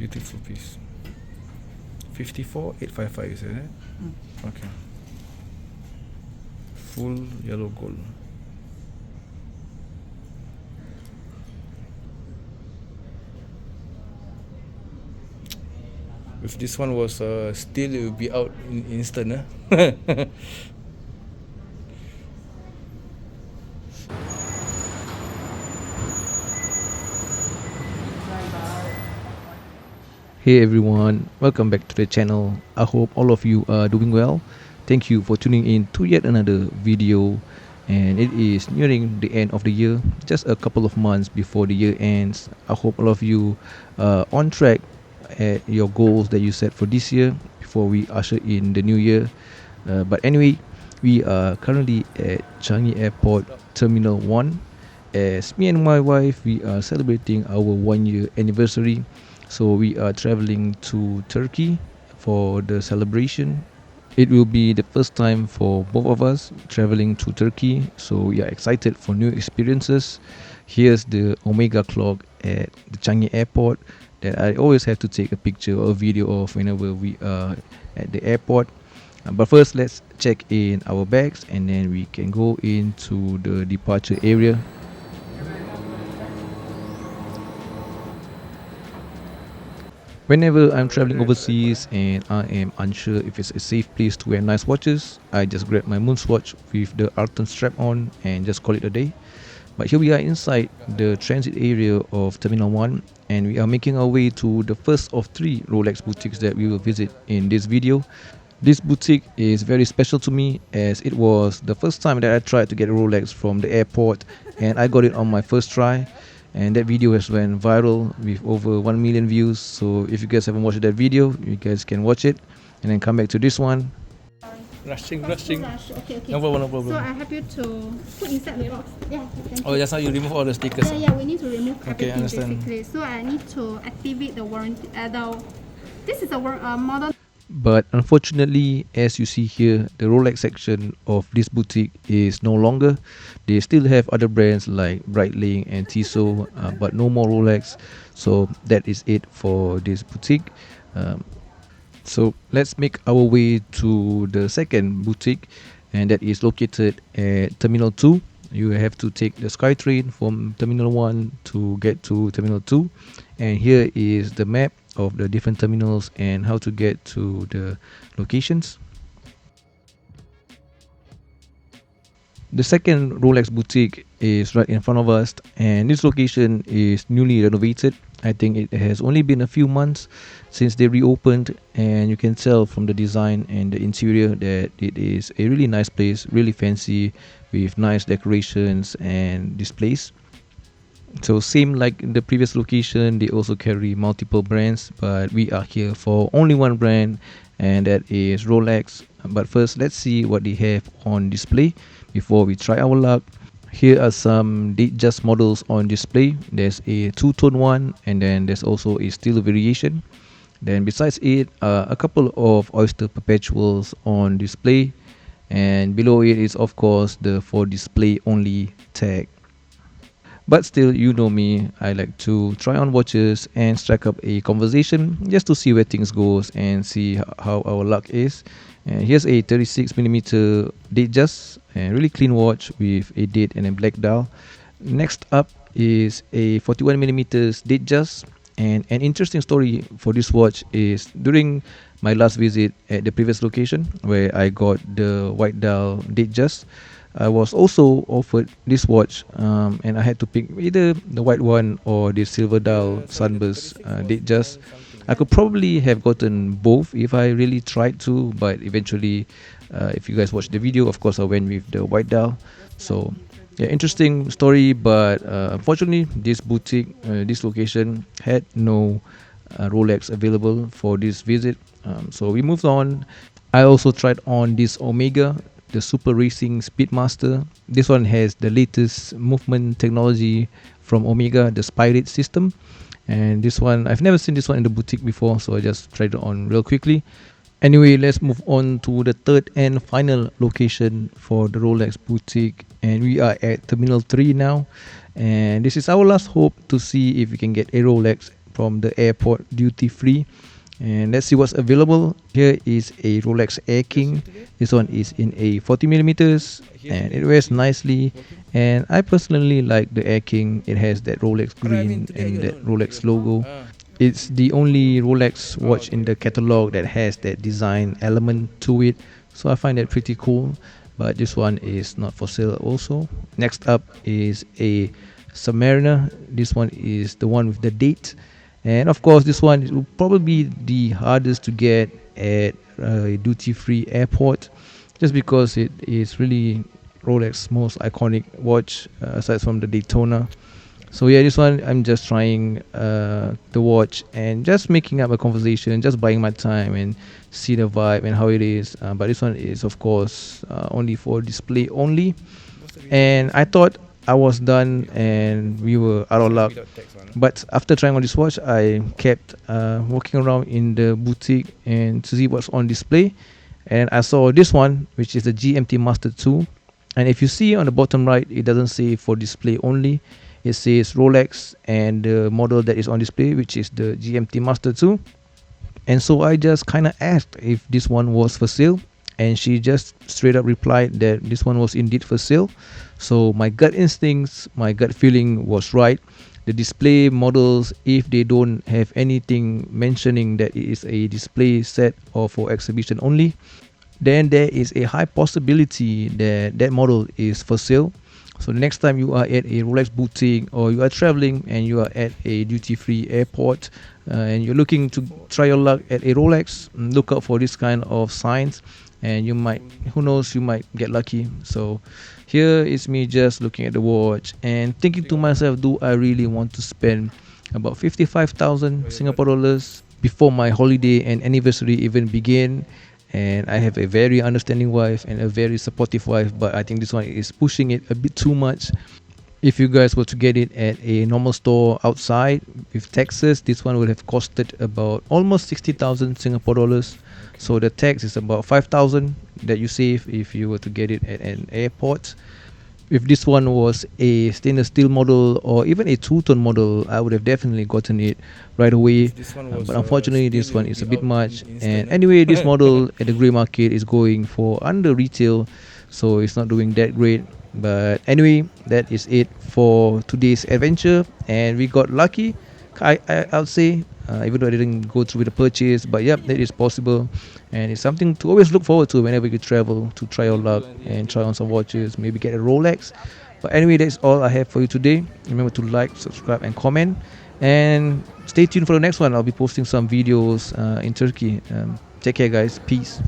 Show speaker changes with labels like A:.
A: Beautiful piece. 54,855 is it? Okay. Full yellow gold. If this one was still, it would be out in instant. Hey everyone, welcome back to the channel. I hope all of you are doing well. Thank you for tuning in to yet another video. And it is nearing the end of the year, just a couple of months before the year ends. I hope all of you are on track at your goals that you set for this year before we usher in the new year. But anyway, we are currently at Changi Airport Terminal 1. As me and my wife, we are celebrating our 1 year anniversary. So we are traveling to Turkey for the celebration. It will be the first time for both of us traveling to Turkey, so we are excited for new experiences. Here's the Omega clock at the Changi Airport that I always have to take a picture or a video of whenever we are at the airport. But first, let's check in our bags and then we can go into the departure area. Whenever I'm traveling overseas and I am unsure if it's a safe place to wear nice watches, I just grab my moon watch with the Arton strap on and just call it a day. But here we are inside the transit area of Terminal 1 and we are making our way to the first of 3 Rolex boutiques that we will visit in this video. This boutique is very special to me as it was the first time that I tried to get a Rolex from the airport and I got it on my first try. And that video has went viral with over 1 million views. So if you guys haven't watched that video, you guys can watch it and then come back to this one. Rushing.
B: Okay.
A: No problem.
B: So I have you to put inside the box. Yeah.
A: Oh, just now you remove all the stickers.
B: Yeah. We need to remove
A: Okay,
B: everything
A: understand.
B: basically. So I need to activate the warranty. This is a model.
A: But unfortunately, as you see here, the Rolex section of this boutique is no longer. They still have other brands like Breitling and Tissot, but no more Rolex. So that is it for this boutique. So let's make our way to the second boutique, and that is located at Terminal 2. You have to take the SkyTrain from Terminal 1 to get to Terminal 2. And here is the map of the different terminals and how to get to the locations. The second Rolex boutique is right in front of us and this location is newly renovated. I think it has only been a few months since they reopened and you can tell from the design and the interior that it is a really nice place, really fancy with nice decorations and displays. So same like the previous location, they also carry multiple brands, but we are here for only one brand and that is Rolex. But first, let's see what they have on display before we try our luck. Here are some Datejust models on display. There's a two-tone one and then there's also a steel variation. Then besides it, a couple of Oyster Perpetuals on display, and below it is of course the for display only tag. But still, you know me, I like to try on watches and strike up a conversation just to see where things goes and see how our luck is. And here's a 36mm Datejust, a really clean watch with a date and a black dial. Next up is a 41mm Datejust, and an interesting story for this watch is during my last visit at the previous location where I got the white dial Datejust, I was also offered this watch and I had to pick either the white one or the silver dial Sunburst Datejust. I could probably have gotten both if I really tried to, but eventually if you guys watch the video, of course I went with the white dial. So yeah, interesting story, but unfortunately this boutique, this location had no Rolex available for this visit, so we moved on. I also tried on this Omega, the Super Racing Speedmaster. This one has the latest movement technology from Omega, the Spyrate system. And this one, I've never seen this one in the boutique before, so I just tried it on real quickly. Anyway, let's move on to the third and final location for the Rolex boutique. And we are at Terminal 3 now. And this is our last hope to see if we can get a Rolex from the airport duty free. And let's see what's available. Here is a Rolex Air King. This one is in a 40 millimeters and it wears nicely. And I personally like the Air King. It has that Rolex green and that Rolex logo. It's the only Rolex watch in the catalog that has that design element to it. So I find that pretty cool. But this one is not for sale also. Next up is a Submariner. This one is the one with the date. And of course, this one will probably be the hardest to get at a duty-free airport, just because it is really Rolex most iconic watch aside from the Daytona. So yeah, this one I'm just trying the watch and just making up a conversation, just buying my time and see the vibe and how it is. But this one is of course only for display only. And I thought I was done and we were out of luck. But after trying on this watch, I kept walking around in the boutique and to see what's on display. And I saw this one, which is the GMT Master 2. And if you see on the bottom right, it doesn't say for display only. It says Rolex and the model that is on display, which is the GMT Master 2. And so I just kind of asked if this one was for sale, and she just straight up replied that this one was indeed for sale. So my gut instincts, my gut feeling was right. The display models, if they don't have anything mentioning that it is a display set or for exhibition only, then there is a high possibility that that model is for sale. So the next time you are at a Rolex boutique or you are traveling and you are at a duty-free airport and you're looking to try your luck at a Rolex, look out for this kind of signs, and you might, who knows, you might get lucky. So here is me just looking at the watch and thinking to myself, do I really want to spend about 55,000 Singapore dollars before my holiday and anniversary even begin? And I have a very understanding wife and a very supportive wife, but I think this one is pushing it a bit too much. If you guys were to get it at a normal store outside with taxes, this one would have costed about almost 60,000 Singapore dollars. So the tax is about 5,000 that you save if you were to get it at an airport. If this one was a stainless steel model or even a two-tone model, I would have definitely gotten it right away. But unfortunately, this one is a bit much. And anyway, this model at the grey market is going for under retail, so it's not doing that great. But anyway, that is it for today's adventure, and we got lucky. I would say, even though I didn't go through with the purchase, but yep, that is possible, and it's something to always look forward to whenever you travel to try your luck and try on some watches, maybe get a Rolex. But anyway, that's all I have for you today. Remember to like, subscribe, and comment, and stay tuned for the next one. I'll be posting some videos in Turkey. Take care, guys. Peace.